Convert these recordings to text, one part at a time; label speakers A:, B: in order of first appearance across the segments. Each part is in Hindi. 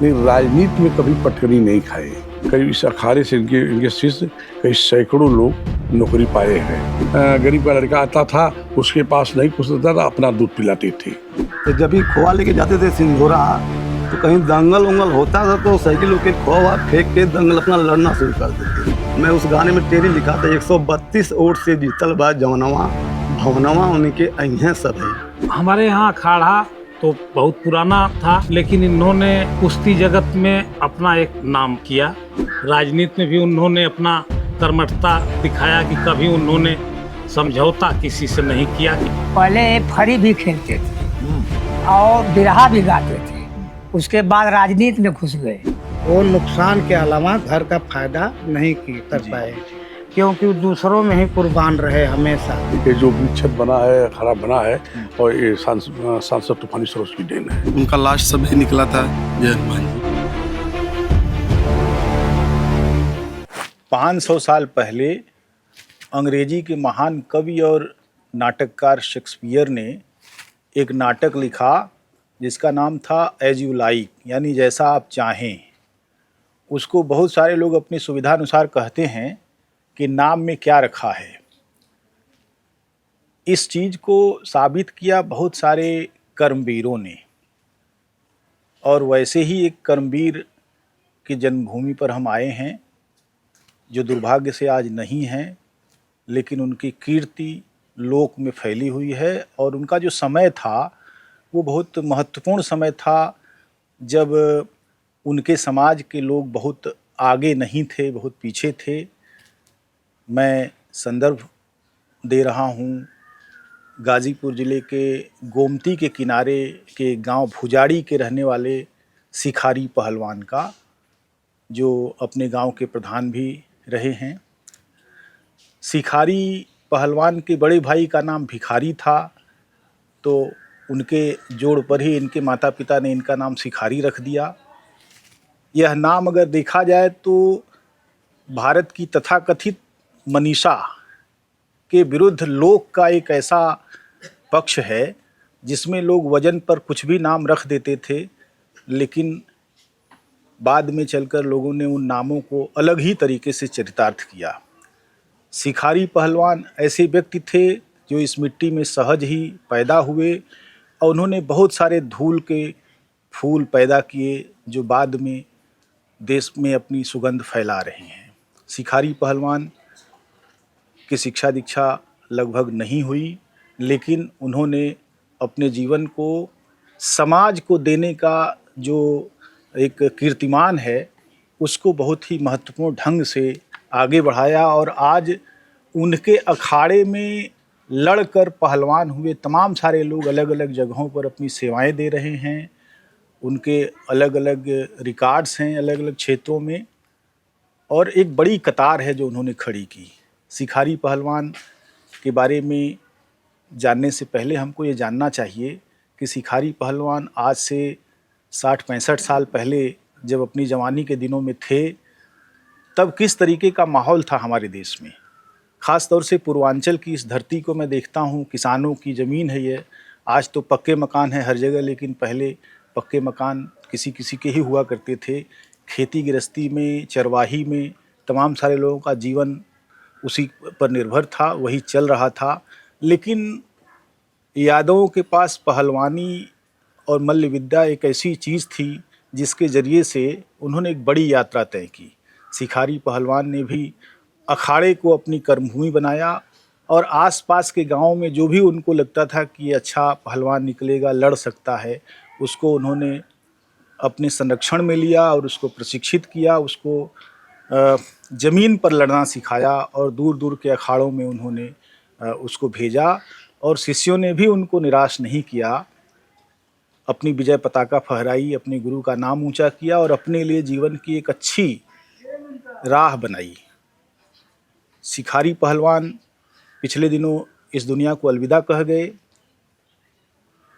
A: लेकिन राजनीति में कभी पटकनी नहीं खाए। कई इस अखाड़े से इनके शिष्य कई सैकड़ों लोग नौकरी पाए हैं। गरीब का लड़का आता था, उसके पास नहीं कुछ होता था, अपना दूध पिलाते थे।
B: तो जब भी खोआ लेके जाते थे सिंधोरा, तो कहीं दंगल उंगल होता था तो साइकिल के खोआ फेंक के दंगल अपना लड़ना शुरू कर देते। मैं उस गाने में टेरी लिखा था, 132 वोट से जीतल बा जौनवा, भवनवा उनके अहिया सब है।
C: हमारे यहाँ अखाड़ा तो बहुत पुराना था, लेकिन इन्होंने कुश्ती जगत में अपना एक नाम किया। राजनीति में भी उन्होंने अपना कर्मठता दिखाया कि कभी उन्होंने समझौता किसी से नहीं किया।
D: पहले फरी भी खेलते थे और बिरहा भी गाते थे, उसके बाद राजनीति में घुस गए।
E: वो नुकसान के अलावा घर का फायदा नहीं कर पाए, क्योंकि दूसरों में ही कुर्बान रहे हमेशा।
A: ये जो छत बना है, खराब बना है, और ये सांसद तूफानी सरोज की देन है।
F: उनका लास्ट सब निकला था जय हनुमान जी।
G: 500 साल पहले अंग्रेजी के महान कवि और नाटककार शेक्सपियर ने एक नाटक लिखा जिसका नाम था एज यू लाइक, यानी जैसा आप चाहें। उसको बहुत सारे लोग अपनी सुविधा अनुसार कहते हैं कि नाम में क्या रखा है। इस चीज़ को साबित किया बहुत सारे कर्मवीरों ने, और वैसे ही एक कर्मवीर की जन्मभूमि पर हम आए हैं जो दुर्भाग्य से आज नहीं हैं, लेकिन उनकी कीर्ति लोक में फैली हुई है। और उनका जो समय था वो बहुत महत्वपूर्ण समय था, जब उनके समाज के लोग बहुत आगे नहीं थे, बहुत पीछे थे। मैं संदर्भ दे रहा हूँ गाज़ीपुर ज़िले के गोमती के किनारे के गांव भुजाड़ी के रहने वाले सिखारी पहलवान का, जो अपने गांव के प्रधान भी रहे हैं। सिखारी पहलवान के बड़े भाई का नाम भिखारी था, तो उनके जोड़ पर ही इनके माता पिता ने इनका नाम सिखारी रख दिया। यह नाम अगर देखा जाए तो भारत की तथाकथित मनीषा के विरुद्ध लोक का एक ऐसा पक्ष है जिसमें लोग वजन पर कुछ भी नाम रख देते थे, लेकिन बाद में चलकर लोगों ने उन नामों को अलग ही तरीके से चरितार्थ किया। सिखारी पहलवान ऐसे व्यक्ति थे जो इस मिट्टी में सहज ही पैदा हुए, और उन्होंने बहुत सारे धूल के फूल पैदा किए जो बाद में देश में अपनी सुगंध फैला रहे हैं। सिखारी पहलवान की शिक्षा दीक्षा लगभग नहीं हुई, लेकिन उन्होंने अपने जीवन को समाज को देने का जो एक कीर्तिमान है उसको बहुत ही महत्वपूर्ण ढंग से आगे बढ़ाया। और आज उनके अखाड़े में लड़कर पहलवान हुए तमाम सारे लोग अलग अलग जगहों पर अपनी सेवाएं दे रहे हैं। उनके अलग अलग रिकॉर्ड्स हैं अलग अलग क्षेत्रों में, और एक बड़ी कतार है जो उन्होंने खड़ी की। सिखारी पहलवान के बारे में जानने से पहले हमको ये जानना चाहिए कि सिखारी पहलवान आज से 60-65 साल पहले जब अपनी जवानी के दिनों में थे, तब किस तरीके का माहौल था हमारे देश में। ख़ास तौर से पूर्वांचल की इस धरती को मैं देखता हूँ, किसानों की ज़मीन है ये। आज तो पक्के मकान हैं हर जगह, लेकिन पहले पक्के मकान किसी किसी के ही हुआ करते थे। खेती गृहस्थी में, चरवाही में तमाम सारे लोगों का जीवन उसी पर निर्भर था, वही चल रहा था। लेकिन यादवों के पास पहलवानी और मल्ल विद्या एक ऐसी चीज़ थी जिसके ज़रिए से उन्होंने एक बड़ी यात्रा तय की। सिखारी पहलवान ने भी अखाड़े को अपनी कर्मभूमि बनाया, और आसपास के गांव में जो भी उनको लगता था कि अच्छा पहलवान निकलेगा, लड़ सकता है, उसको उन्होंने अपने संरक्षण में लिया और उसको प्रशिक्षित किया, उसको ज़मीन पर लड़ना सिखाया, और दूर दूर के अखाड़ों में उन्होंने उसको भेजा। और शिष्यों ने भी उनको निराश नहीं किया, अपनी विजय पताका फहराई, अपने गुरु का नाम ऊंचा किया और अपने लिए जीवन की एक अच्छी राह बनाई। सिखारी पहलवान पिछले दिनों इस दुनिया को अलविदा कह गए।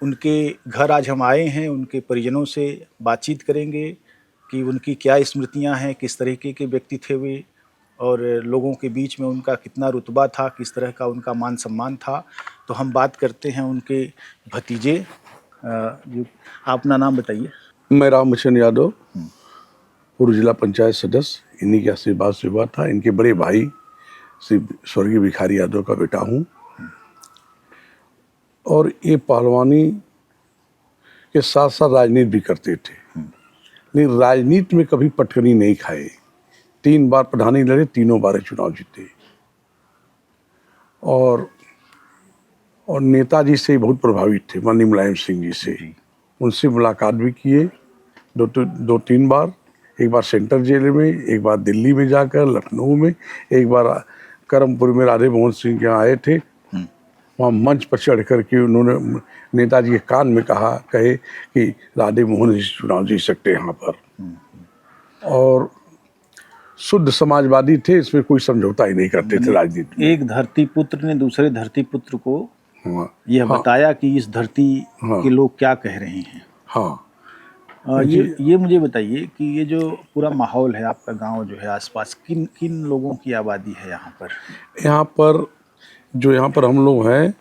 G: उनके घर आज हम आए हैं, उनके परिजनों से बातचीत करेंगे कि उनकी क्या स्मृतियां हैं, किस तरीके के व्यक्ति थे वे, और लोगों के बीच में उनका कितना रुतबा था, किस तरह का उनका मान सम्मान था। तो हम बात करते हैं उनके भतीजे। जो आप अपना नाम बताइए।
A: मैं रामचंद्र यादव, पूर्व जिला पंचायत सदस्य, इन्हीं के आशीर्वाद से हुआ था। इनके बड़े भाई श्री स्वर्गीय भिखारी यादव का बेटा हूँ। और ये पहलवानी के साथ साथ राजनीति भी करते थे, लेकिन राजनीति में कभी पटकनी नहीं खाए। 3 बार प्रधानी लड़े, तीनों बार चुनाव जीते। और नेताजी से बहुत प्रभावित थे, माननीय मुलायम सिंह जी से। उनसे मुलाकात भी किए 2-3 बार। एक बार सेंट्रल जेल में, एक बार दिल्ली में जाकर, लखनऊ में, एक बार करमपुर में राधे मोहन सिंह के यहाँ आए थे। वहाँ मंच पर चढ़ कर के उन्होंने नेताजी के कान में कहे कि राधे मोहन जी चुनाव जीत सकते हैं यहाँ पर। और शुद्ध समाजवादी थे, इसमें कोई समझौता ही नहीं करते थे राजनीति में।
G: एक धरती पुत्र ने दूसरे धरती पुत्र को
A: हाँ,
G: यह बताया कि इस धरती के लोग क्या कह रहे हैं।
A: हाँ।
G: ये मुझे बताइए कि ये जो पूरा माहौल है, आपका गांव जो है आसपास, किन किन लोगों की आबादी है यहाँ पर?
A: यहाँ पर हम लोग हैं,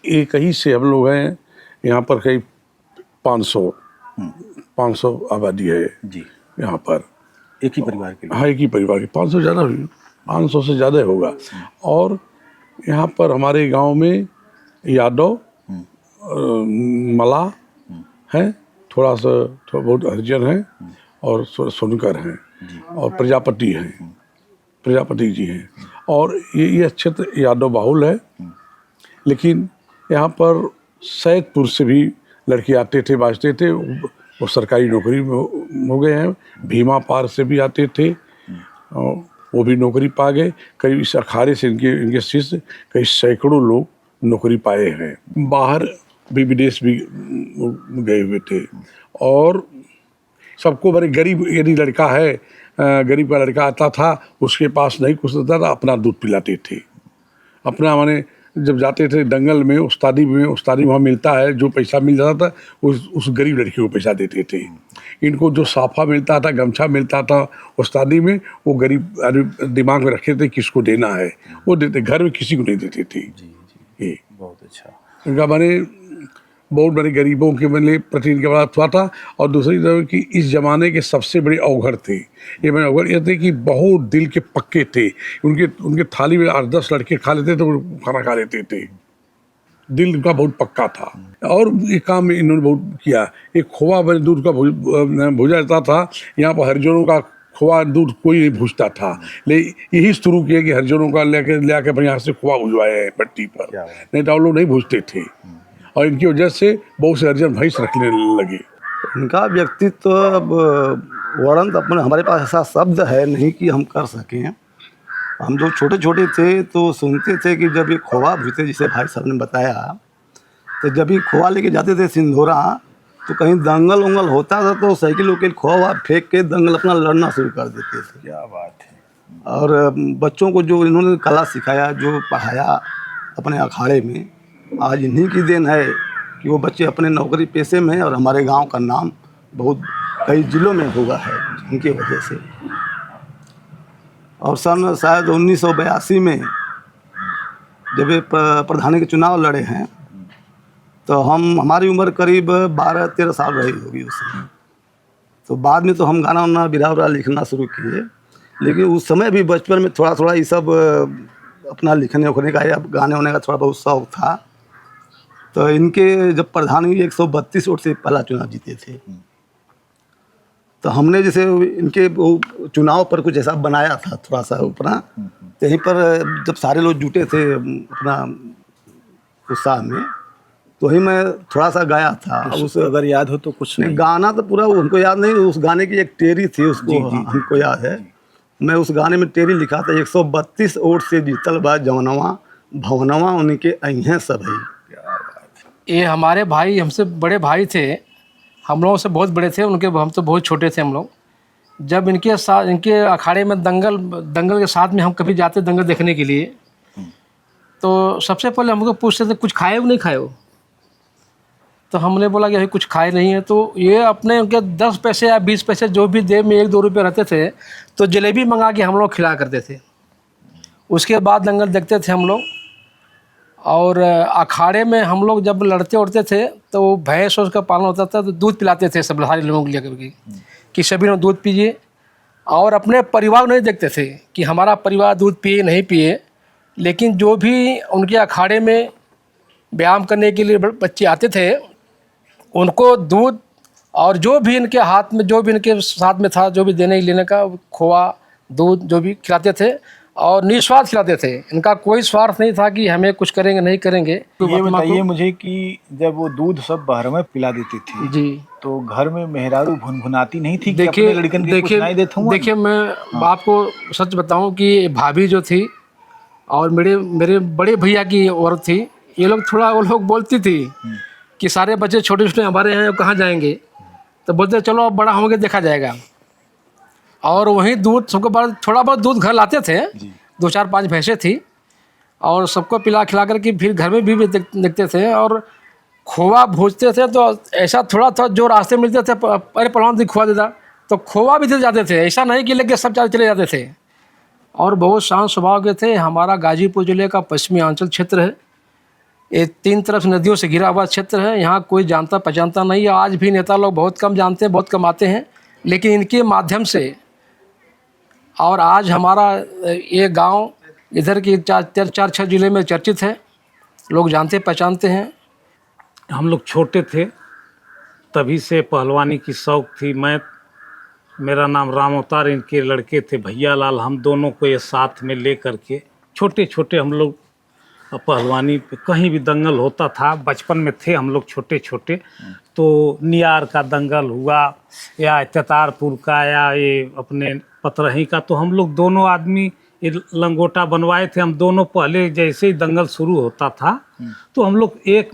A: एक ही से हम लोग हैं। यहाँ पर कई 500 आबादी है
G: जी
A: यहाँ पर,
G: एक ही परिवार के लोग।
A: हाँ, एक ही परिवार की 500 ज़्यादा हुई, 500 से ज़्यादा होगा। और यहाँ पर हमारे गांव में यादव, मला हैं, थोड़ा बहुत हरिजन हैं, और सोनकर हैं, और प्रजापति हैं, प्रजापति जी हैं। और ये क्षेत्र यादव बाहुल है। लेकिन यहाँ पर सैदपुर से भी लड़के आते थे, बाजते थे, वो सरकारी नौकरी में हो गए हैं। भीमा पार से भी आते थे, वो भी नौकरी पा गए। कई इस अखाड़े से इनके शिष्य कई सैकड़ों लोग नौकरी पाए हैं। बाहर भी, विदेश भी गए हुए थे। और सबको बड़े गरीब, यदि लड़का है, गरीब का लड़का आता था, उसके पास नहीं कुछ होता था, अपना दूध पिलाते थे। अपना माने जब जाते थे दंगल में, उस्तादी वहाँ मिलता है, जो पैसा मिल जाता था उस गरीब लड़के को पैसा देते थे। इनको जो साफा मिलता था, गमछा मिलता था उस्तादी में, वो गरीब आदमी दिमाग में रखे थे किसको देना है, वो देते, घर में किसी को नहीं देते थे। ये
G: बहुत अच्छा।
A: इनका माने बहुत बड़े गरीबों के बने प्रति इनके बात हुआ था। और दूसरी तरफ कि इस जमाने के सबसे बड़े अवघड़ थे ये। मैंने अवघड़ ये थे कि बहुत दिल के पक्के थे। उनके थाली में 8-10 लड़के खा लेते तो खाना खा लेते थे। दिल उनका बहुत पक्का था। और ये काम इन्होंने बहुत किया। एक खोआ बने दूध का भूजा जाता था। यहाँ पर हरिजनों का खोआ दूध कोई नहीं भूजता था, लेकिन यही शुरू किया कि हरिजनों का ले आके अपने यहाँ से खोआ भुजवाए हैं पट्टी पर, नहीं तो लोग नहीं भूजते थे। और इनकी वजह से बहुत से हरिजन भैंस रखने लगे।
B: इनका व्यक्तित्व वर्णन अपने हमारे पास ऐसा शब्द है नहीं कि हम कर सकें। हम जो छोटे छोटे थे तो सुनते थे कि जब ये खोआ भूजते, जिसे भाई साहब ने बताया, तो जब ये खोआ लेके जाते थे सिंधोरा, तो कहीं दंगल उंगल होता था तो साइकिल के खोआ फेंक के दंगल अपना लड़ना शुरू कर देते थे।
G: क्या बात है।
B: और बच्चों को जो इन्होंने कला सिखाया, जो पढ़ाया अपने अखाड़े में, आज इन्हीं की देन है कि वो बच्चे अपने नौकरी पेशे में, और हमारे गांव का नाम बहुत कई जिलों में हुआ है इनकी वजह से। और सन शायद 1982 में जब ये प्रधानी के चुनाव लड़े हैं, तो हमारी उम्र करीब 12-13 साल रही होगी उस समय। तो बाद में तो हम गाना वाना बिरहा लिखना शुरू किए, लेकिन उस समय भी बचपन में थोड़ा थोड़ा ये सब अपना लिखने उखने का या गाने होने का थोड़ा बहुत शौक था। तो इनके जब प्रधानी 132 वोट से पहला चुनाव जीते थे, तो हमने जैसे इनके वो चुनाव पर कुछ ऐसा बनाया था थोड़ा सा अपना। तो यहीं पर जब सारे लोग जुटे थे अपना उत्साह में, तो वहीं मैं थोड़ा सा गाया था।
G: उस अगर याद हो तो कुछ नहीं।
B: गाना तो पूरा उनको याद नहीं, उस गाने की एक टेरी थी, उसको हमको याद है। मैं उस गाने में टेरी लिखा था, 132 वोट से जीतल बा जौनवा भवनवा उनके अइहें सभी।
H: ये हमारे भाई, हमसे बड़े भाई थे, हम लोगों से बहुत बड़े थे, हम तो बहुत छोटे थे हम लोग। जब इनके साथ, इनके अखाड़े में दंगल के साथ में हम कभी जाते दंगल देखने के लिए, तो सबसे पहले हमको पूछते थे कुछ खाए हो नहीं खाए हो। तो हमने बोला कि अभी कुछ खाए नहीं है। तो ये अपने उनके 10 पैसे या 20 पैसे जो भी देर में 1-2 रुपये रहते थे, तो जलेबी मंगा के हम लोग खिला करते थे। उसके बाद दंगल देखते थे हम लोग। और अखाड़े में हम लोग जब लड़ते उड़ते थे तो भैंस उसका पालन होता था, तो दूध पिलाते थे सब सारे लोगों को लेकर के कि सभी लोग दूध पीजिए। और अपने परिवार को नहीं देखते थे कि हमारा परिवार दूध पिए नहीं पिए, लेकिन जो भी उनके अखाड़े में व्यायाम करने के लिए बच्चे आते थे उनको दूध और जो भी इनके हाथ में, जो भी इनके साथ में था, जो भी देने लेने का, खोआ दूध जो भी खिलाते थे और निस्वार्थ खिलाते थे। इनका कोई स्वार्थ नहीं था कि हमें कुछ करेंगे नहीं करेंगे।
G: ये बताइए मुझे कि जब वो दूध सब बाहर में पिला देती थी
H: जी,
G: तो घर में मेहरारू भुनभुनाती नहीं थी कि
H: देखिए
G: अपने लड़कन के कुछ नहीं देता हूँ?
H: देखिए मैं आपको सच बताऊं कि भाभी जो थी और मेरे बड़े भैया की औरत थी, ये लोग थोड़ा, वो लोग बोलती थी कि सारे बच्चे छोटे छोटे हमारे हैं, कहाँ जाएंगे, तो बोलते चलो अब बड़ा होंगे देखा जाएगा। और वहीं दूध सबको बाद थोड़ा बहुत दूध घर लाते थे, 2-4-5 भैंसें थी और सबको पिला खिला करके फिर घर में भी देखते थे। और खोआ भूजते थे तो ऐसा थोड़ा था जो रास्ते मिलते थे, अरे पहलवान दी खोआ देता, तो खोआ भी दे जाते थे, ऐसा नहीं कि लेके सब चले जाते थे। और बहुत शांत स्वभाव के थे। हमारा गाजीपुर जिले का पश्चिमी आंचल क्षेत्र है, ये 3 तरफ से नदियों से घिरा हुआ क्षेत्र है। यहाँ कोई जानता पहचानता नहीं है। आज भी नेता लोग बहुत कम जानते हैं, बहुत कम आते हैं, लेकिन इनके माध्यम से और आज हमारा ये गांव इधर की 4-6 जिले में चर्चित है, लोग जानते पहचानते हैं।
C: हम लोग छोटे थे तभी से पहलवानी की शौक़ थी। मेरा नाम राम अवतार, इनके लड़के थे भैया लाल, हम दोनों को ये साथ में ले करके छोटे छोटे हम लोग पहलवानी पे, कहीं भी दंगल होता था, बचपन में थे हम लोग छोटे छोटे, तो नियार का दंगल हुआ या तेतारपुर का या ये अपने पतरही का, तो हम लोग दोनों आदमी ये लंगोटा बनवाए थे। हम दोनों पहले जैसे ही दंगल शुरू होता था तो हम लोग एक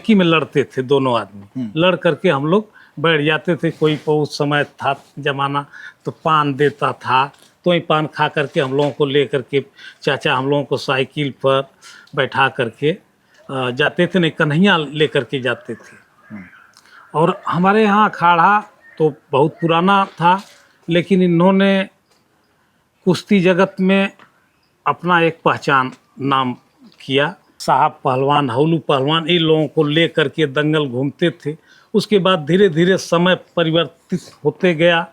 C: ही में लड़ते थे, दोनों आदमी लड़ करके हम लोग बैठ जाते थे। कोई उस समय था जमाना तो पान देता था, तो ही पान खा करके हम लोगों को ले करके चाचा हम लोगों को साइकिल पर बैठा करके जाते थे, नहीं कन्हैया ले करके जाते थे। और हमारे यहाँ अखाड़ा तो बहुत पुराना था, लेकिन इन्होंने कुश्ती जगत में अपना एक पहचान नाम किया। साहब पहलवान, हौलू पहलवान, इन लोगों को ले करके दंगल घूमते थे। उसके बाद धीरे धीरे समय परिवर्तित होते गया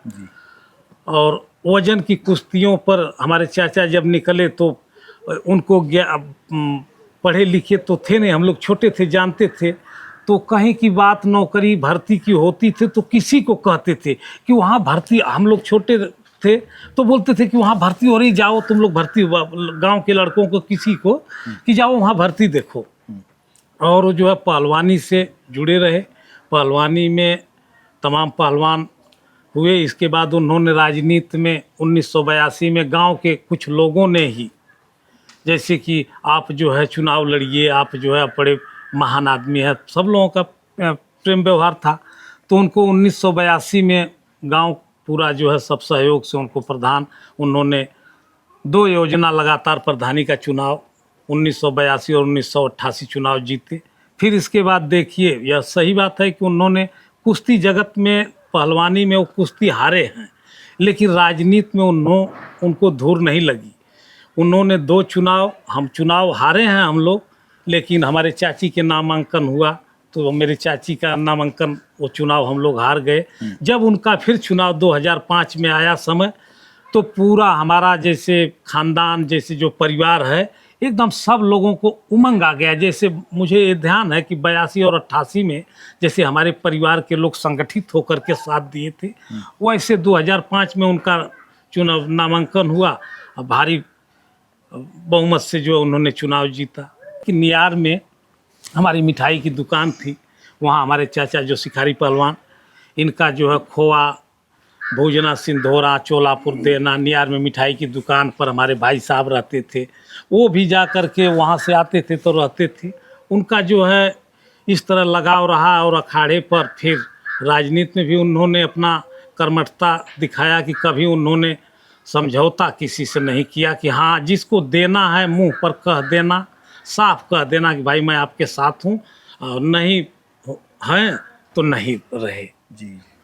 C: और वजन की कुश्तियों पर हमारे चाचा जब निकले तो उनको पढ़े लिखे तो थे नहीं, हम लोग छोटे थे, जानते थे, तो कहीं की बात नौकरी भर्ती की होती थी तो किसी को कहते थे कि वहाँ भर्ती, हम लोग छोटे थे तो बोलते थे कि वहाँ भर्ती हो रही, जाओ तुम लोग भर्ती, गांव के लड़कों को किसी को कि जाओ वहाँ भर्ती देखो। और जो है पहलवानी से जुड़े रहे, पहलवानी में तमाम पहलवान हुए। इसके बाद उन्होंने राजनीति में 1982 में गांव के कुछ लोगों ने ही, जैसे कि आप जो है चुनाव लड़िए, आप जो है बड़े महान आदमी है, सब लोगों का प्रेम व्यवहार था, तो उनको 1982 में गांव पूरा जो है सब सहयोग से उनको प्रधान, उन्होंने 2 योजना लगातार प्रधानी का चुनाव 1982 और 1988 चुनाव जीते। फिर इसके बाद देखिए, यह सही बात है कि उन्होंने कुश्ती जगत में, पहलवानी में वो कुश्ती हारे हैं, लेकिन राजनीति में उनको धूर नहीं लगी। उन्होंने 2 चुनाव, हम चुनाव हारे हैं हम लोग, लेकिन हमारे चाची के नामांकन हुआ तो मेरी चाची का नामांकन, वो चुनाव हम लोग हार गए। जब उनका फिर चुनाव 2005 में आया समय, तो पूरा हमारा जैसे खानदान, जैसे जो परिवार है, एकदम सब लोगों को उमंग आ गया। जैसे मुझे ये ध्यान है कि 82 और 88 में जैसे हमारे परिवार के लोग संगठित होकर के साथ दिए थे, वैसे 2005 में उनका चुनाव नामांकन हुआ, भारी बहुमत से जो उन्होंने चुनाव जीता। कि नियार में हमारी मिठाई की दुकान थी, वहाँ हमारे चाचा जो शिकारी पहलवान, इनका जो है खोआ, भोजना, सिंधोरा, चोलापुर देना, नियार में मिठाई की दुकान पर हमारे भाई साहब रहते थे, वो भी जा कर के वहाँ से आते थे तो रहते थे। उनका जो है इस तरह लगाव रहा और अखाड़े पर फिर राजनीति में भी उन्होंने अपना कर्मठता दिखाया कि कभी उन्होंने समझौता किसी से नहीं किया कि हाँ जिसको देना है मुंह पर कह देना, साफ कह देना कि भाई मैं आपके साथ हूँ, और नहीं हैं तो नहीं रहे।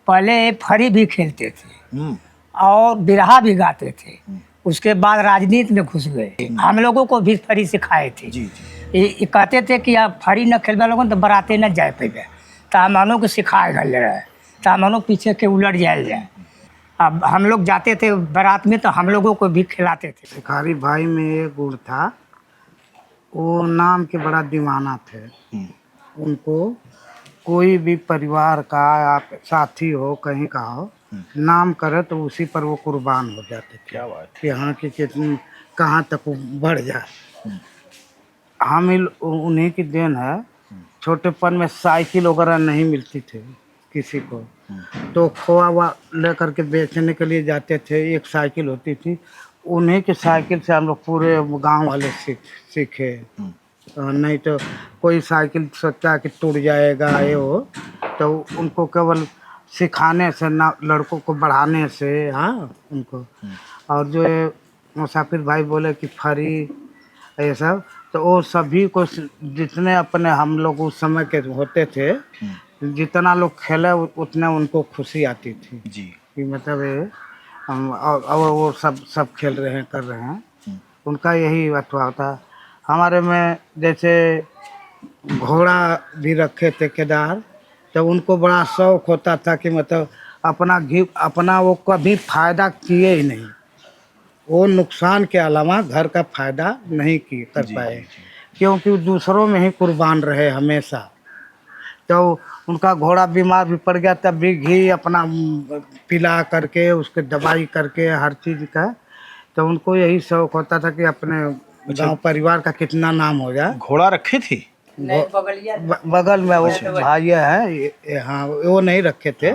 D: पहले फरी भी खेलते थे और बिरहा भी गाते थे। उसके बाद राजनीति में घुस गए। हम लोगों को भी फरी सिखाए थे।
G: जी जी।
D: ये कहते थे कि आप फरी न खेलबा लोगन तो बराते न जाए पे, तो हमनों को सिखाए गए रहे, तो हमनों पीछे के उलट जाए। अब हम लोग जाते थे बारात में तो हम लोगों को भी खिलाते थे।
E: भिखारी भाई में एक गुण था, वो नाम के बड़ा दीवाना थे। उनको कोई भी परिवार का या साथी हो कहीं का हो नाम करे तो उसी पर वो कुर्बान हो जाते थे।
G: क्या बात
E: कि हाँ कि कितनी कहाँ तक वो बढ़ जाए। उन्हीं की देन है। छोटेपन में साइकिल वगैरह नहीं मिलती थी किसी को, तो खोआ हुआ लेकर के बेचने के लिए जाते थे। एक साइकिल होती थी, उन्हीं की साइकिल से हम लोग पूरे गांव वाले सीखे। नहीं तो कोई साइकिल सोचता है कि टूट जाएगा ये वो, तो उनको केवल सिखाने से ना, लड़कों को बढ़ाने से। हाँ उनको। और जो ये मुसाफिर भाई बोले कि फरी ये सब, तो वो सभी को जितने अपने हम लोग उस समय के होते थे, जितना लोग खेले उतने उनको खुशी आती थी
G: जी।
E: कि मतलब ये हम और वो सब खेल रहे हैं, कर रहे हैं। उनका यही अथवा था। हमारे में जैसे घोड़ा भी रखे थे केदार, तो उनको बड़ा शौक होता था कि मतलब अपना वो कभी फायदा किए ही नहीं। वो नुकसान के अलावा घर का फायदा नहीं कर पाए, क्योंकि दूसरों में ही कुर्बान रहे हमेशा। तो उनका घोड़ा बीमार भी पड़ गया तब भी घी अपना पिला करके उसके दवाई करके हर चीज़ का, तो उनको यही शौक होता था कि अपने गांव परिवार का कितना नाम हो जाए।
G: घोड़ा रखे थे?
E: बगल में वो भाई है। हाँ वो नहीं रखे थे।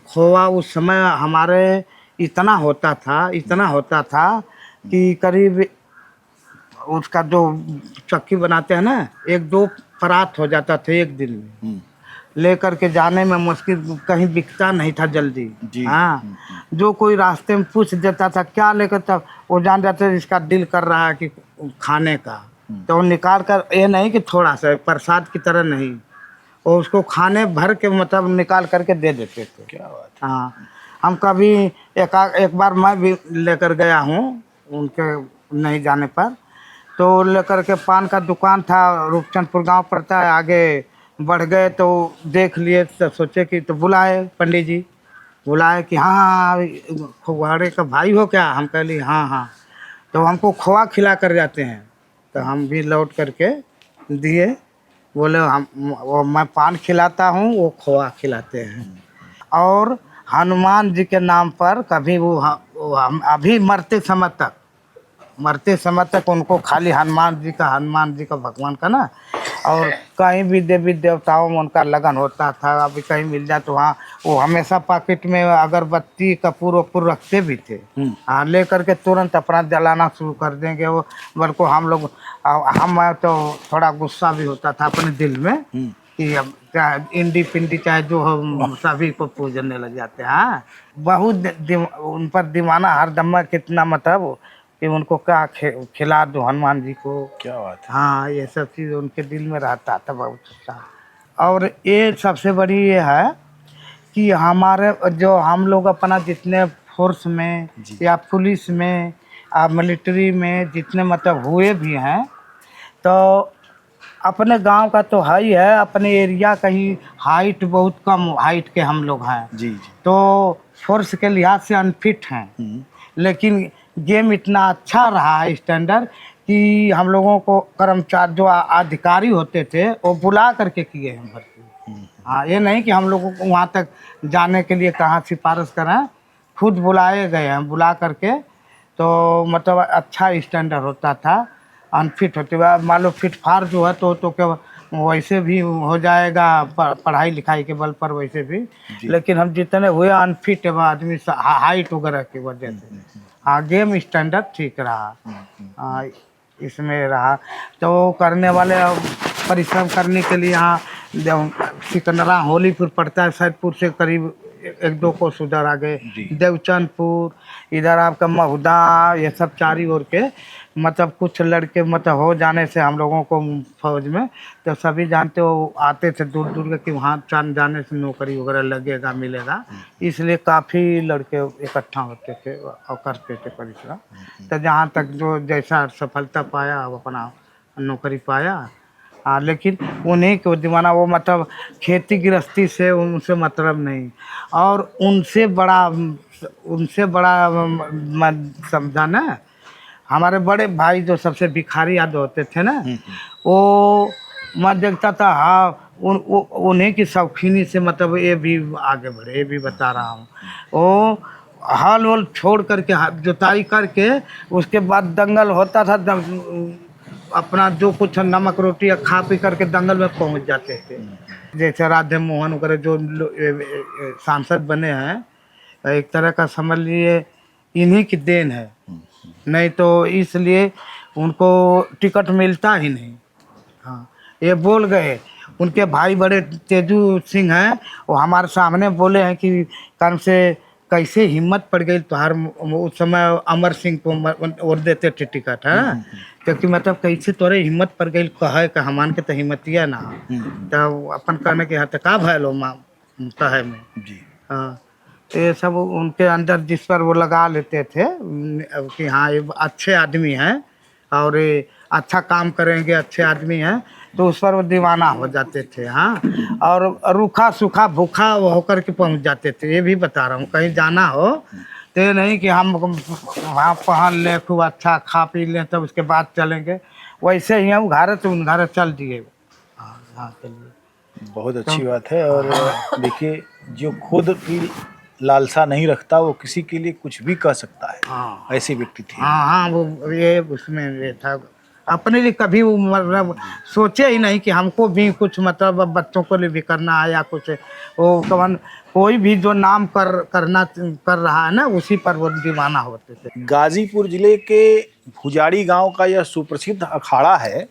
E: खोआ उस समय हमारे इतना होता था कि करीब उसका जो चक्की बनाते हैं ना, 1-2 परात हो जाता था एक दिन में। लेकर के जाने में मुश्किल, कहीं बिकता नहीं था जल्दी। हाँ जो कोई रास्ते में पूछ देता था क्या लेकर, तब वो जान जाते इसका दिल कर रहा है कि खाने का, तो वो निकाल कर, ये नहीं कि थोड़ा सा प्रसाद की तरह नहीं, वो उसको खाने भर के मतलब निकाल करके दे देते थे।
G: क्या बात।
E: हाँ हम कभी एक बार मैं भी लेकर गया हूँ उनके नहीं जाने पर, तो लेकर के पान का दुकान था, रूपचंदपुर गांव पड़ता है, आगे बढ़ गए तो देख लिए, तो सोचे कि, तो बुलाए पंडित जी, बुलाए कि हाँ खोवाड़े का भाई हो क्या? हम कह ली हाँ। तो हमको खोआ खिला कर जाते हैं, तो हम भी लौट करके दिए। बोले मैं पान खिलाता हूँ, वो खोआ खिलाते हैं। और हनुमान जी के नाम पर कभी वो हम अभी मरते समय तक उनको खाली हनुमान जी का भगवान का ना, और कहीं भी देवी देवताओं में उनका लगन होता था। अभी कहीं मिल जाए तो वहाँ वो हमेशा पॉकेट में अगरबत्ती कपूर वपूर रखते भी थे। हाँ ले करके तुरंत अपना जलाना शुरू कर देंगे वो। बल्कि हम तो थोड़ा गुस्सा भी होता था अपने दिल में कि अब इंडी पिंडी चाहे जो हम सभी को पूजने लग जाते हैं। हाँ बहुत उन पर दीवाना हरदम कितना, मतलब कि उनको क्या खिला दो हनुमान जी को।
G: क्या बात है।
E: हाँ ये सब चीज़ उनके दिल में रहता था बहुत अच्छा। और ये सबसे बड़ी ये है कि हमारे जो हम लोग अपना जितने फोर्स में या पुलिस में या मिलिट्री में जितने मतलब हुए भी हैं, तो अपने गांव का तो है ही है, अपने एरिया का ही हाइट बहुत कम हाइट के हम लोग हैं
G: जी।
E: तो फोर्स के लिहाज से अनफिट हैं। लेकिन गेम इतना अच्छा रहा है स्टैंडर्ड कि हम लोगों को कर्मचारी जो अधिकारी होते थे वो बुला करके किए हैं भर्ती। हाँ ये नहीं कि हम लोगों को वहाँ तक जाने के लिए कहाँ सिफारिश करें, खुद बुलाए गए हैं बुला करके। तो मतलब अच्छा स्टैंडर्ड होता था। अनफिट होते हुए मान लो फिट फार जो है तो क्या वैसे भी हो जाएगा पढ़ाई लिखाई के बल पर वैसे भी। लेकिन हम जितने हुए अनफिट आदमी हाइट वगैरह की वजह से, हाँ गेम स्टैंडर्ड ठीक रहा। इसमें रहा तो करने वाले परिश्रम करने के लिए यहाँ सिकंदरा होलीपुर पड़ता है, सैदपुर से करीब एक दो कोस उधर आ गए, देवचंदपुर, इधर आपका महुदा, ये सब चारी ओर के मतलब कुछ लड़के मतलब हो जाने से हम लोगों को फौज में, तो सभी जानते हो आते थे दूर दूर के कि वहाँ जाने से नौकरी वगैरह लगेगा मिलेगा, इसलिए काफ़ी लड़के इकट्ठा होते थे और करते थे परिश्रम। तो जहाँ तक जो जैसा सफलता पाया वो अपना नौकरी पाया। हाँ, लेकिन उन्हीं को दीवाना, वो मतलब खेती गृहस्थी से उनसे मतलब नहीं, और उनसे बड़ा मैं समझा ना, हमारे बड़े भाई जो सबसे भिखारी याद होते थे ना, वो मैं देखता था, हाँ उन्हीं की शौकीनी से मतलब ये भी आगे बढ़े। ये भी बता रहा हूँ, वो हल वल छोड़ करके जुताई करके उसके बाद दंगल होता था, अपना जो कुछ नमक रोटी खा पी करके दंगल में पहुंच जाते थे। जैसे राधे मोहन वगैरह जो सांसद बने हैं, एक तरह का समझ लिए इन्हीं की देन है, नहीं तो इसलिए उनको टिकट मिलता ही नहीं। हाँ, ये बोल गए, उनके भाई बड़े तेजू सिंह हैं, वो हमारे सामने बोले हैं कि कर्म से कैसे हिम्मत पड़ गई तुम्हार, उस समय अमर सिंह को और देते थे टिकट है, क्योंकि मतलब कैसे तोरे हिम्मत पड़ गई कहे कि हमान के तो हिम्मतिया ना, तो अपन कहने के हत का भैलो माँ कहे में जी। हाँ, तो ये सब उनके अंदर जिस पर वो लगा लेते थे कि हाँ ये अच्छे आदमी हैं और ये अच्छा काम करेंगे, अच्छे आदमी हैं, तो उस पर वो दीवाना हो जाते थे। हाँ, और रूखा सूखा भूखा होकर के पहुंच जाते थे। ये भी बता रहा हूँ, कहीं जाना हो तो ये नहीं कि हम वहाँ पहन लें खूब अच्छा खा पी लें तब उसके बाद चलेंगे, वैसे ही हम घर तो उन घर चल दिए। हाँ हाँ, चलिए,
G: बहुत अच्छी बात है। और देखिए, जो खुद की लालसा नहीं रखता वो किसी के लिए कुछ भी कह सकता है।
E: हाँ,
G: ऐसे व्यक्ति थे।
E: हाँ हाँ, वो ये उसमें ये था, अपने लिए कभी वो मतलब सोचे ही नहीं कि हमको भी कुछ मतलब बच्चों को लिए भी करना है या कुछ, वो कवन कोई भी जो नाम कर रहा है ना, उसी पर वो दीवाना होते थे।
G: गाजीपुर जिले के भुजाड़ी गांव का यह सुप्रसिद्ध अखाड़ा है,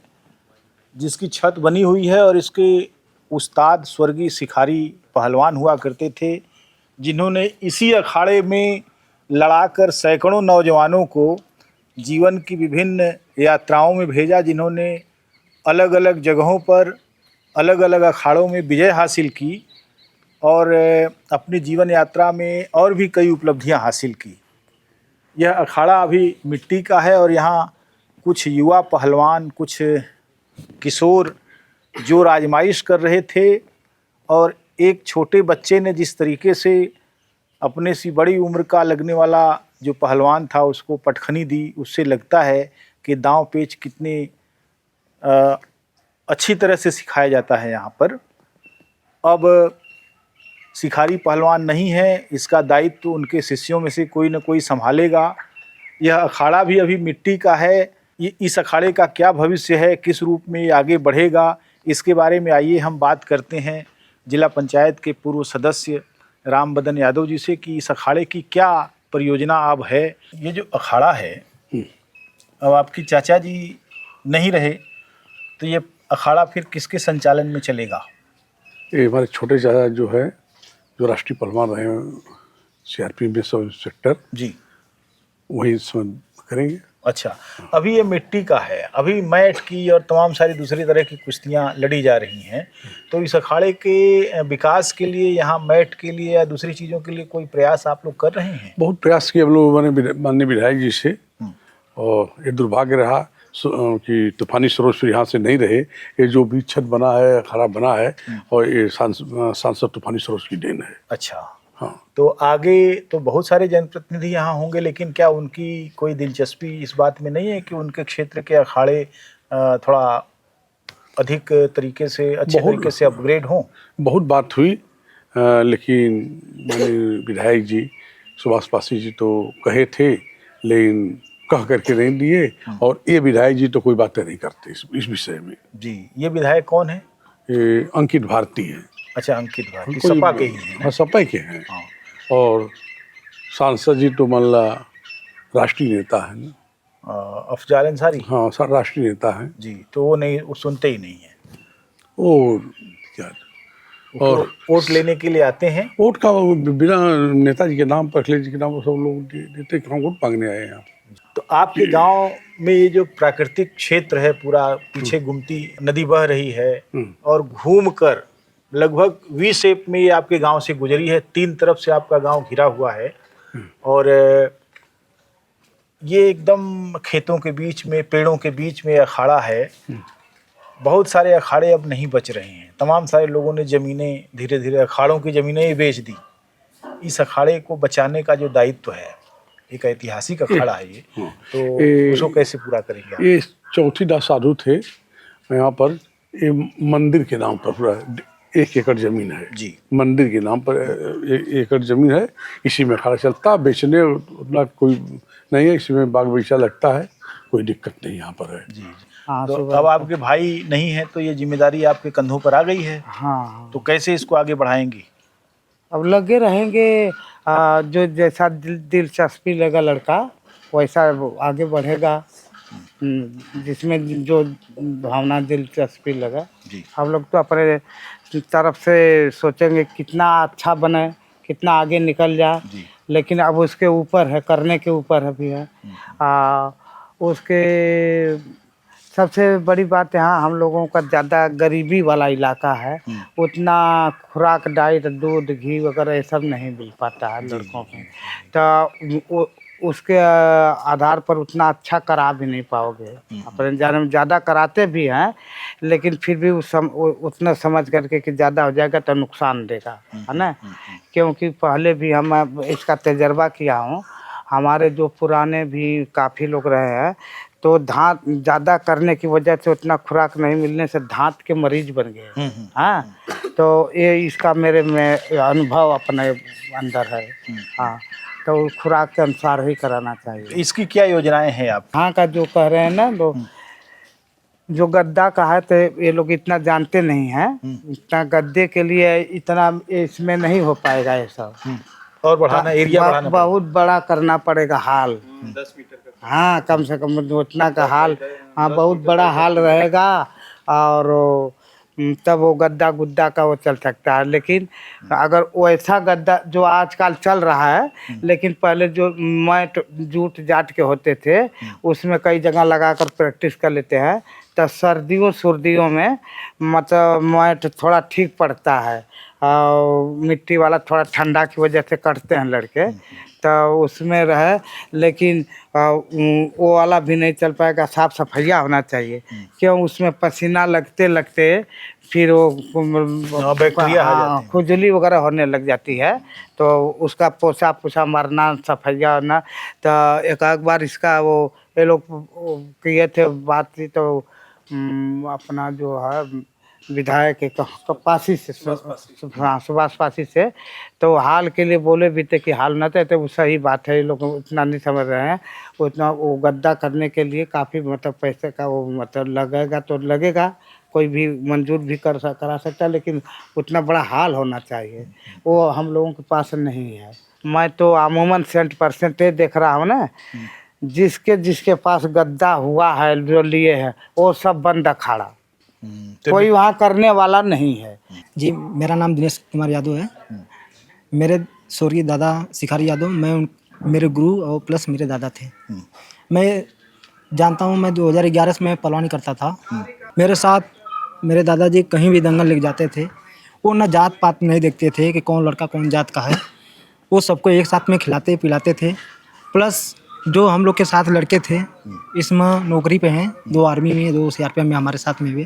G: जिसकी छत बनी हुई है, और इसके उस्ताद स्वर्गीय शिखारी पहलवान हुआ करते थे, जिन्होंने इसी अखाड़े में लड़ाकर सैकड़ों नौजवानों को जीवन की विभिन्न यात्राओं में भेजा, जिन्होंने अलग अलग जगहों पर अलग अलग अखाड़ों में विजय हासिल की और अपनी जीवन यात्रा में और भी कई उपलब्धियां हासिल की। यह अखाड़ा अभी मिट्टी का है और यहाँ कुछ युवा पहलवान, कुछ किशोर जो आजमाइश कर रहे थे, और एक छोटे बच्चे ने जिस तरीके से अपने सी बड़ी उम्र का लगने वाला जो पहलवान था उसको पटखनी दी, उससे लगता है कि दांव पेच कितने अच्छी तरह से सिखाया जाता है यहाँ पर। अब शिखारी पहलवान नहीं है, इसका दायित्व तो उनके शिष्यों में से कोई न कोई संभालेगा। यह अखाड़ा भी अभी मिट्टी का है। ये इस अखाड़े का क्या भविष्य है, किस रूप में ये आगे बढ़ेगा, इसके बारे में आइए हम बात करते हैं जिला पंचायत के पूर्व सदस्य राम बदन यादव जी से कि इस अखाड़े की क्या परियोजना अब है। ये जो अखाड़ा है, अब आपकी चाचा जी नहीं रहे तो ये अखाड़ा फिर किसके संचालन में चलेगा?
A: ये हमारे छोटे चाचा जो है, जो राष्ट्रीय पहलवान रहे CRP में सब इंस्पेक्टर
G: जी,
A: वही करेंगे।
G: अच्छा, अभी ये मिट्टी का है, अभी मैट की और तमाम सारी दूसरी तरह की कुश्तियाँ लड़ी जा रही हैं, तो इस अखाड़े के विकास के लिए यहाँ मैट के लिए या दूसरी चीज़ों के लिए कोई प्रयास आप लोग कर रहे हैं?
A: बहुत प्रयास किए हम लोगों ने माननीय विधायक जी से, और ये दुर्भाग्य रहा कि तूफानी सरोज फिर यहाँ से नहीं रहे। ये जो भी छत बना है, अखाड़ा बना है, और ये सांसद तूफानी सरोज की देन है।
G: अच्छा,
A: हाँ,
G: तो आगे तो बहुत सारे जनप्रतिनिधि यहाँ होंगे, लेकिन क्या उनकी कोई दिलचस्पी इस बात में नहीं है कि उनके क्षेत्र के अखाड़े थोड़ा अधिक तरीके से, अच्छे तरीके से अपग्रेड हों? बहुत
A: बात हुई, लेकिन माननीय विधायक जी सुभाष पासी जी तो कहे थे, लेकिन कह करके नहीं दिए, और ये विधायक जी तो कोई बातें नहीं करते इस विषय में।
G: जी, ये विधायक कौन है?
A: ये अंकित भारती है।
G: अच्छा, अंकित भारती सपा के ही हैं?
A: हाँ, सपा के हैं।
G: हाँ।
A: और सांसद जी तो मान ला राष्ट्रीय नेता है ना,
G: अफजाल अंसारी।
A: हाँ, सर राष्ट्रीय नेता है
G: जी, तो वो नहीं, वो सुनते ही नहीं है।
A: वो क्या और
G: वोट लेने के लिए आते हैं।
A: वोट का वो बिना नेताजी के नाम पर, अखिलेश जी के नाम पर सब लोग देते कि हम वोट मांगने आए हैं यहाँ।
G: तो आपके गांव में ये जो प्राकृतिक क्षेत्र है पूरा, पीछे गुमती नदी बह रही है और घूमकर लगभग वी शेप में ये आपके गांव से गुजरी है, 3 तरफ से आपका गांव घिरा हुआ है और ये एकदम खेतों के बीच में, पेड़ों के बीच में अखाड़ा है। बहुत सारे अखाड़े अब नहीं बच रहे हैं, तमाम सारे लोगों ने ज़मीनें धीरे धीरे अखाड़ों की ज़मीनें ही बेच दी। इस अखाड़े को बचाने का जो दायित्व है, एक ऐतिहासिक अखाड़ा है ये, तो उसको कैसे पूरा करेंगे आप?
A: ये चौथीदास साधु थे यहाँ पर, ये मंदिर के नाम पर पूरा 1 एकड़ जमीन है
G: जी,
A: मंदिर के नाम पर 1 एकड़ जमीन है। इसी में अखाड़ा चलता, बेचने उतना कोई नहीं है, इसी में बाग बगीचा लगता है, कोई दिक्कत नहीं यहाँ पर है
G: जी। तो अब आपके भाई नहीं है तो ये जिम्मेदारी आपके कंधों पर आ गई है।
E: हाँ,
G: तो कैसे इसको आगे बढ़ाएंगे?
E: अब लगे रहेंगे, जो जैसा दिलचस्पी लगा लड़का वैसा वो आगे बढ़ेगा। जिसमें जो भावना दिलचस्पी लगा,
G: जी।
E: हम लोग तो अपने तरफ से सोचेंगे कितना अच्छा बने, कितना आगे निकल जाए, लेकिन अब उसके ऊपर है, करने के ऊपर है भी है। उसके सबसे बड़ी बात यहाँ हम लोगों का ज़्यादा गरीबी वाला इलाका है, उतना खुराक, डाइट, दूध, घी वगैरह ये सब नहीं मिल पाता है लड़कों को, तो उसके आधार पर उतना अच्छा करा भी नहीं पाओगे। अपने जाने में ज़्यादा कराते भी हैं, लेकिन फिर भी उतना समझ करके कि ज़्यादा हो जाएगा तो नुकसान देगा, है ना। क्योंकि पहले भी हम इसका तजर्बा किया हूँ, हमारे जो पुराने भी काफ़ी लोग रहे हैं, तो दांत ज़्यादा करने की वजह से उतना खुराक नहीं मिलने से दांत के मरीज बन गए। हाँ, तो ये इसका मेरे में अनुभव अपने अंदर है। हाँ, तो खुराक के अनुसार ही कराना चाहिए।
G: इसकी क्या योजनाएं हैं आप?
E: हाँ का जो कह रहे हैं ना लोग, जो गद्दा का है तो ये लोग इतना जानते नहीं हैं, इतना गद्दे के लिए इतना इसमें नहीं हो पाएगा ये सब।
G: और बढ़ाना, एरिया बढ़ाना
E: बहुत बड़ा करना पड़ेगा हाल।
G: 10 मीटर का,
E: हाँ, कम से कम उतना का हाल, हाँ बहुत बड़ा हाल रहेगा, और तब वो गद्दा गुद्दा का वो चल सकता है। लेकिन अगर वैसा गद्दा जो आजकल चल रहा है, लेकिन पहले जो मैट जूट जाट के होते थे, उसमें कई जगह लगाकर प्रैक्टिस कर लेते हैं, तो सर्दियों में मतलब मैट थोड़ा ठीक पड़ता है, और मिट्टी वाला थोड़ा ठंडा की वजह से कटते हैं लड़के, तो उसमें रहे। लेकिन वो वाला भी नहीं चल पाएगा, साफ सफाइया होना चाहिए, क्यों उसमें पसीना लगते लगते फिर वो
G: बैक्टीरिया आ जाते हैं,
E: खुजली वगैरह होने लग जाती है, तो उसका पोछा मरना, सफाइया होना। तो एक बार इसका वो ये लोग किए थे बात थी, तो अपना जो है विधायक कपासी से, सुभाष पासी से, तो हाल के लिए बोले भी थे कि हाल न थे, तो वो सही बात है, ये लोग उतना नहीं समझ रहे हैं। उतना वो गद्दा करने के लिए काफ़ी मतलब पैसे का वो मतलब लगेगा, तो लगेगा, कोई भी मंजूर भी करा सकता है, लेकिन उतना बड़ा हाल होना चाहिए, वो हम लोगों के पास नहीं है। मैं तो अमूमन 100% देख रहा हूँ ना, जिसके पास गद्दा हुआ है, जो लिए है, वो सब बंद अखाड़ा, कोई वहाँ करने वाला नहीं है।
I: जी, मेरा नाम दिनेश कुमार यादव है। मेरे स्वर्गीय दादा शिखारी यादव, मेरे गुरु और प्लस मेरे दादा थे। मैं जानता हूँ, मैं 2011 में पहलवानी करता था। मेरे साथ मेरे दादाजी कहीं भी दंगल लेके जाते थे, वो ना जात पात नहीं देखते थे कि कौन लड़का कौन जात का है, वो सबको एक साथ में खिलाते पिलाते थे। प्लस जो हम लोग के साथ लड़के थे, इसमें नौकरी पे हैं, 2 आर्मी में, 2 CRPF में हमारे साथ में हुए।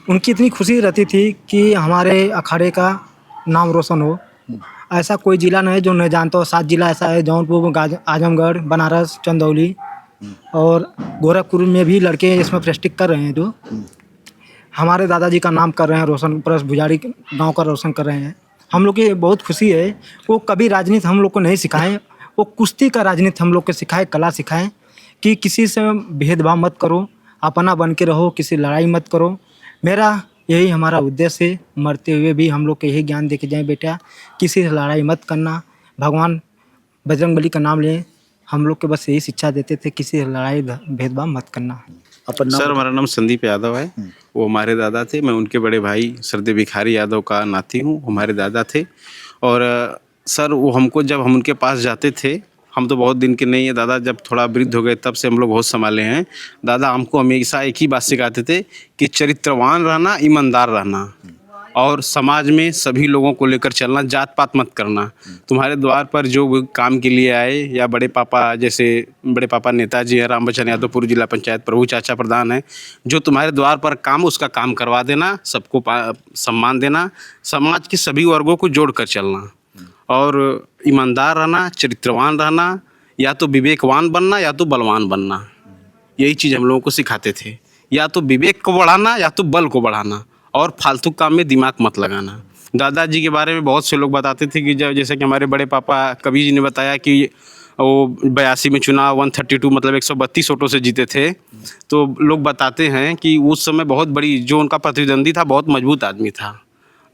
I: उनकी इतनी खुशी रहती थी कि हमारे अखाड़े का नाम रोशन हो। ऐसा कोई ज़िला नहीं है जो नहीं जानता हो। 7 जिला ऐसा है, जौनपुर, आजमगढ़, बनारस, चंदौली और गोरखपुर में भी लड़के इसमें प्रैक्टिस कर रहे हैं, जो हमारे दादाजी का नाम कर रहे हैं रोशन, प्लस भुजारी गाँव का रोशन कर रहे हैं। हम लोग की बहुत खुशी है। वो कभी राजनीति हम लोग को नहीं सिखाएं, वो कुश्ती का राजनीति हम लोग को सिखाए, कला सिखाएं कि किसी से भेदभाव मत करो, अपना बन के रहो, किसी लड़ाई मत करो। मेरा यही हमारा उद्देश्य है। मरते हुए भी हम लोग को यही ज्ञान दे के जाए, बेटा किसी से लड़ाई मत करना, भगवान बजरंगबली का नाम लें। हम लोग के बस यही शिक्षा देते थे, किसी से लड़ाई भेदभाव मत करना।
G: अपन नाम
F: सर हमारा नाम संदीप यादव है। वो हमारे दादा थे। मैं उनके बड़े भाई सरदेव भिखारी यादव का नाती हूँ। हमारे दादा थे। और सर वो हमको जब हम उनके पास जाते थे, हम तो बहुत दिन के नहीं है, दादा जब थोड़ा वृद्ध हो गए तब से हम लोग बहुत संभाले हैं। दादा हमको हमेशा एक ही बात सिखाते थे कि चरित्रवान रहना, ईमानदार रहना और समाज में सभी लोगों को लेकर चलना, जात पात मत करना। तुम्हारे द्वार पर जो भी काम के लिए आए, या बड़े पापा जैसे बड़े पापा नेताजी हैं, राम बच्चन यादव पूर्व जिला पंचायत प्रभु चाचा प्रधान है, जो तुम्हारे द्वार पर काम उसका काम करवा देना, सबको सम्मान देना, समाज के सभी वर्गों को जोड़ कर चलना और ईमानदार रहना, चरित्रवान रहना, या तो विवेकवान बनना या तो बलवान बनना। यही चीज़ हम लोगों को सिखाते थे, या तो विवेक को बढ़ाना या तो बल को बढ़ाना, और फालतू काम में दिमाग मत लगाना। दादाजी के बारे में बहुत से लोग बताते थे कि जब जैसे कि हमारे बड़े पापा कबीर जी ने बताया कि वो 82 में चुनाव 132 मतलब 132 वोटों से जीते थे। तो लोग बताते हैं कि उस समय बहुत बड़ी जो उनका प्रतिद्वंदी था, बहुत मजबूत आदमी था।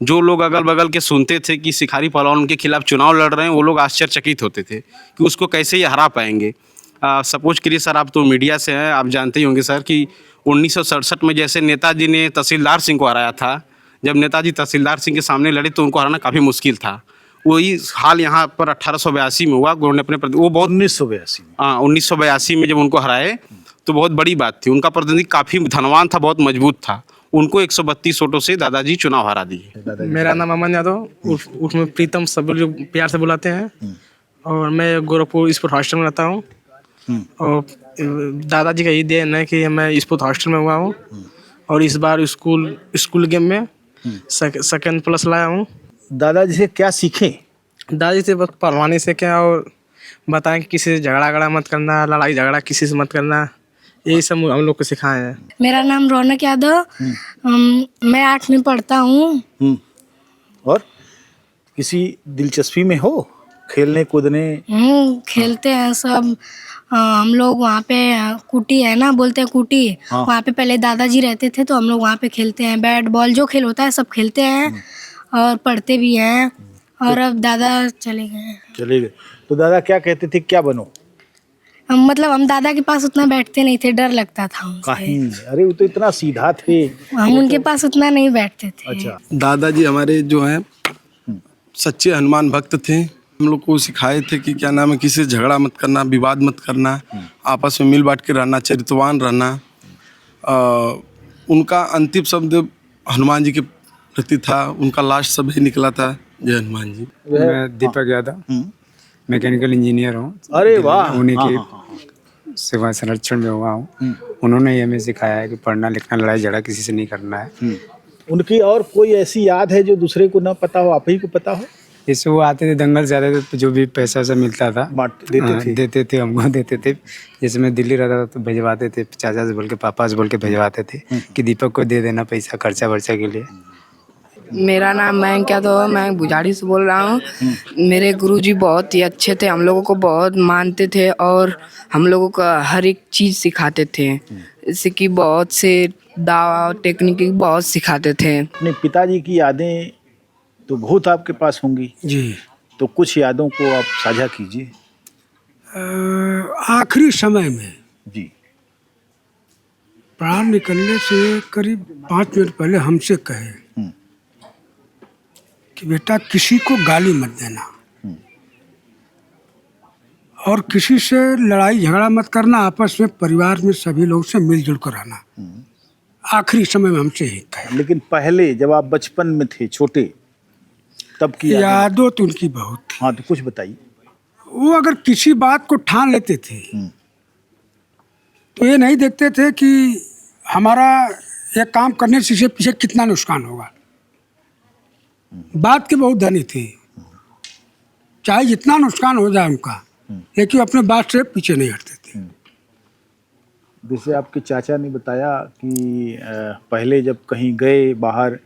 F: जो लोग अगल बगल के सुनते थे कि शिखारी पहलवान उनके खिलाफ चुनाव लड़ रहे हैं, वो लोग आश्चर्यचकित होते थे कि उसको कैसे ये हरा पाएंगे। सपोज करिए सर, आप तो मीडिया से हैं, आप जानते ही होंगे सर कि 1967 में जैसे नेताजी ने तहसीलदार सिंह को हराया था, जब नेताजी तहसीलदार सिंह के सामने लड़े तो उनको हराना काफ़ी मुश्किल था। वही हाल यहाँ पर 1882 में हुआ। उन्होंने अपने वो बहुत
G: 1982 में,
F: 1982 में जब उनको हराए तो बहुत बड़ी बात थी। उनका प्रतिनिधि काफ़ी धनवान था, बहुत मजबूत था। उनको 132 वोटों से दादाजी चुनाव हरा दिए।
H: मेरा नाम अमन यादव, उसमें प्रीतम सब लोग प्यार से बुलाते हैं। और मैं गोरखपुर स्पोर्ट हॉस्टल में रहता हूँ। और दादाजी का ये देन है कि मैं स्पोर्ट हॉस्टल में हुआ हूँ और इस बार स्कूल गेम में सेकंड प्लस लाया हूँ।
G: दादाजी से क्या सीखे?
H: दादाजी से बस पहलवानी से क्या, और बताएं कि किसी से झगड़ा मत करना, लड़ाई झगड़ा किसी से मत करना, यही सब हम लोग को सिखाए हैं।
J: मेरा नाम रौनक यादव, मैं 8वीं में पढ़ता हूँ।
G: और किसी दिलचस्पी में हो खेलने कूदने?
J: खेलते हैं सब। हम लोग वहाँ पे कुटी है ना, बोलते हैं कुटी, वहाँ पे पहले दादाजी रहते थे तो हम लोग वहाँ पे खेलते हैं। बैट बॉल जो खेल होता है सब खेलते हैं और पढ़ते भी हैं। और अब दादा चले गए।
G: तो दादा क्या कहते थे, क्या बनो?
J: मतलब हम दादा के पास उतना बैठते नहीं थे, डर लगता था उनसे।
G: कहीं, अरे वो तो इतना सीधा थे।
J: हम उनके पास उतना नहीं बैठते थे।
G: अच्छा।
F: दादाजी हमारे जो हैं सच्चे हनुमान भक्त थे। हम लोग को सिखाए थे कि क्या नाम है, किसी से झगड़ा मत करना, विवाद मत करना, आपस में मिल बांट के रहना, चरित्रवान रहना। उनका अंतिम शब्द हनुमान जी के प्रति था। उनका लास्ट शब्द ही निकला था, जय हनुमान जी।
K: मैं दीपक यादव मैकेनिकल इंजीनियर हूँ।
G: अरे वाह।
K: उन्हीं की सेवा संरक्षण में हुआ हूँ। उन्होंने ही हमें सिखाया है कि पढ़ना लिखना, लड़ाई झगड़ा किसी से नहीं करना है।
G: उनकी और कोई ऐसी याद है जो दूसरे को ना पता हो, आप ही को पता हो?
K: जैसे वो आते थे दंगल से आते थे तो जो भी पैसा वैसा मिलता था देते थे, हमको देते थे। जैसे मैं दिल्ली रहता था तो भिजवाते थे, चाचा से बोल के, पापा से बोल के भिजवाते थे कि दीपक को दे देना पैसा खर्चा वर्चा के लिए।
L: मेरा नाम मयंक यादव है, मैं बुझाड़ी से बोल रहा हूँ। मेरे गुरुजी बहुत ही अच्छे थे, हम लोगों को बहुत मानते थे और हम लोगों को हर एक चीज़ सिखाते थे। जैसे कि बहुत से दावा टेक्निक बहुत सिखाते थे।
G: अपने पिताजी की यादें तो बहुत आपके पास होंगी
M: जी,
G: तो कुछ यादों को आप साझा कीजिए।
M: आखिरी समय में
G: जी,
M: प्राण निकलने से करीब 5 मिनट पहले हमसे कहे कि बेटा किसी को गाली मत देना और किसी से लड़ाई झगड़ा मत करना, आपस में परिवार में सभी लोग से मिलजुल कर रहना। आखिरी समय में हमसे ही कहे।
G: लेकिन पहले जब आप बचपन में थे, छोटे, तब की
M: यादों तो उनकी बहुत थी।
G: हाँ, तो कुछ बताइए।
M: वो अगर किसी बात को ठान लेते थे तो ये नहीं देखते थे कि हमारा ये काम करने से इसके पीछे कितना नुकसान होगा। बात के बहुत धनी थे, चाहे जितना नुकसान हो जाए उनका, लेकिन अपने बात से पीछे नहीं हटते थे।
G: जैसे आपके चाचा ने बताया कि पहले जब कहीं गए बाहर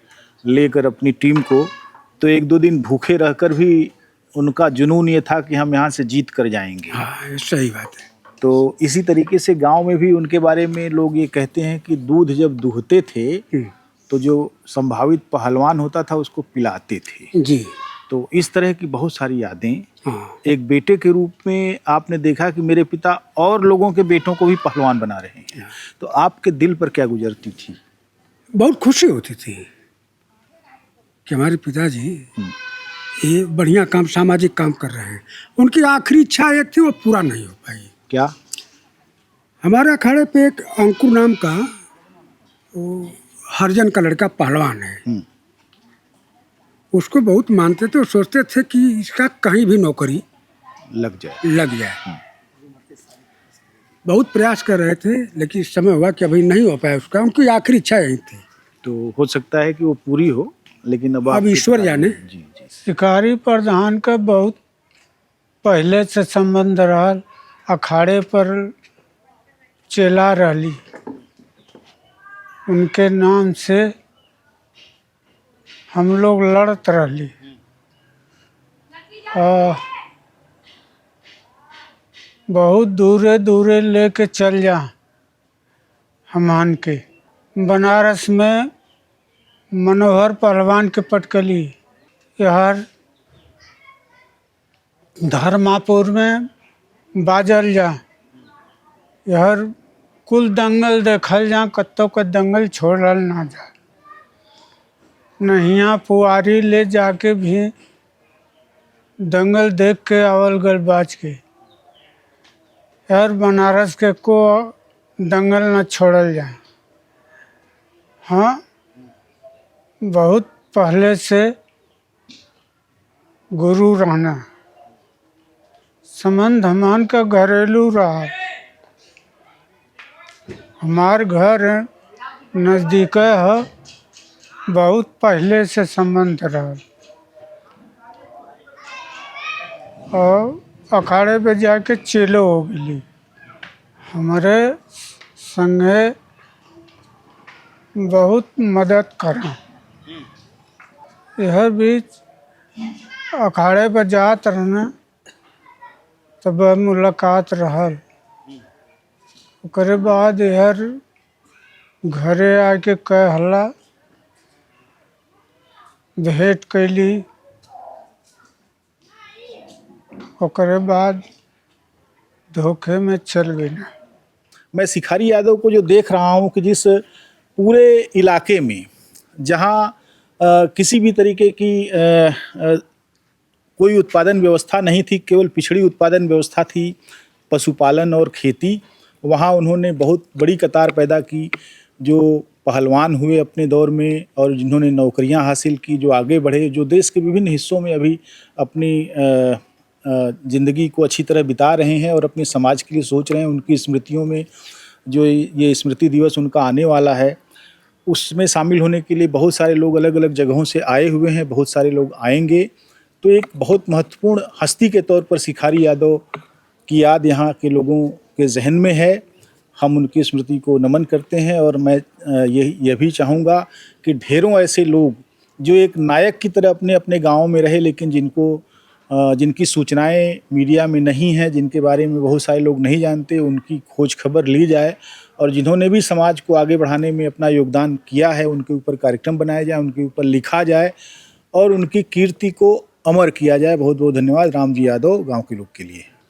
G: लेकर अपनी टीम को, तो 1-2 दिन भूखे रहकर भी उनका जुनून ये था कि हम यहाँ से जीत कर जाएंगे।
M: हाँ, सही बात है।
G: तो इसी तरीके से गांव में भी उनके बारे में लोग ये कहते हैं कि दूध जब दूहते थे तो जो संभावित पहलवान होता था उसको पिलाते थे।
M: जी।
G: तो इस तरह की बहुत सारी यादें,
M: हाँ।
G: एक बेटे के रूप में आपने देखा कि मेरे पिता और लोगों के बेटों को भी पहलवान बना रहे हैं, तो आपके दिल पर क्या गुजरती थी?
M: बहुत खुशी होती थी कि हमारे पिताजी ये बढ़िया काम, सामाजिक काम कर रहे हैं। उनकी आखिरी इच्छा एक थी, वो पूरा नहीं हो पाई।
G: क्या?
M: हमारे अखाड़े पे एक अंकुर नाम का वो हरिजन का लड़का पहलवान है, उसको बहुत मानते थे और सोचते थे कि इसका कहीं भी नौकरी
G: लग जाए।
M: बहुत प्रयास कर रहे थे, लेकिन इस समय हुआ कि अभी नहीं हो पाया उसका। उनकी आखिरी इच्छा यही थी।
G: तो हो सकता है कि वो पूरी हो, लेकिन
M: अब ईश्वर जाने।
N: शिकारी प्रधान का बहुत पहले से संबंध रहा। अखाड़े पर चेला रहली, उनके नाम से हम लोग लड़त रहली। बहुत दूरे दूरे लेके चल जा हमान के। बनारस में मनोहर पहलवान के पटकली, यार धर्मापुर में बाजल जा, यार कुल दंगल देखल जा, कत्तो का दंगल छोड़ल ना जा। नहिया पुआरी ले जाके भी दंगल देख के आवल गल बाज के। यार बनारस के को दंगल न छोड़ल जाए। हाँ, बहुत पहले से गुरु रहना, संबंध हमान का घरेलू रहा। हमार घर नज़दीक है, बहुत पहले से संबंध रहा। और अखाड़े पे जाके चेलो हो गई, हमारे संगे बहुत मदद करा। यह बीच अखाड़े पर जात रहना, तब मुलाकात रहल। ओकरे बाद यार घरे आके कहला, भेंट कैली। ओकरे बाद धोखे में चल गई।
G: मैं शिकारी यादव को जो देख रहा हूँ कि जिस पूरे इलाके में जहाँ किसी भी तरीके की कोई उत्पादन व्यवस्था नहीं थी, केवल पिछड़ी उत्पादन व्यवस्था थी, पशुपालन और खेती, वहाँ उन्होंने बहुत बड़ी कतार पैदा की। जो पहलवान हुए अपने दौर में और जिन्होंने नौकरियां हासिल की, जो आगे बढ़े, जो देश के विभिन्न हिस्सों में अभी अपनी ज़िंदगी को अच्छी तरह बिता रहे हैं और अपने समाज के लिए सोच रहे हैं, उनकी स्मृतियों में जो ये स्मृति दिवस उनका आने वाला है, उसमें शामिल होने के लिए बहुत सारे लोग अलग अलग जगहों से आए हुए हैं, बहुत सारे लोग आएंगे। तो एक बहुत महत्वपूर्ण हस्ती के तौर पर शिकारी यादव की याद यहाँ के लोगों के जहन में है। हम उनकी स्मृति को नमन करते हैं और मैं यह भी चाहूँगा कि ढेरों ऐसे लोग जो एक नायक की तरह अपने अपने गाँव में रहे, लेकिन जिनकी सूचनाएं मीडिया में नहीं हैं, जिनके बारे में बहुत सारे लोग नहीं जानते, उनकी खोज खबर ली जाए और जिन्होंने भी समाज को आगे बढ़ाने में अपना योगदान किया है, उनके ऊपर कार्यक्रम बनाया जाए, उनके ऊपर लिखा जाए और उनकी कीर्ति को अमर किया जाए। बहुत बहुत धन्यवाद रामजी यादव, गाँव के लोग के लिए।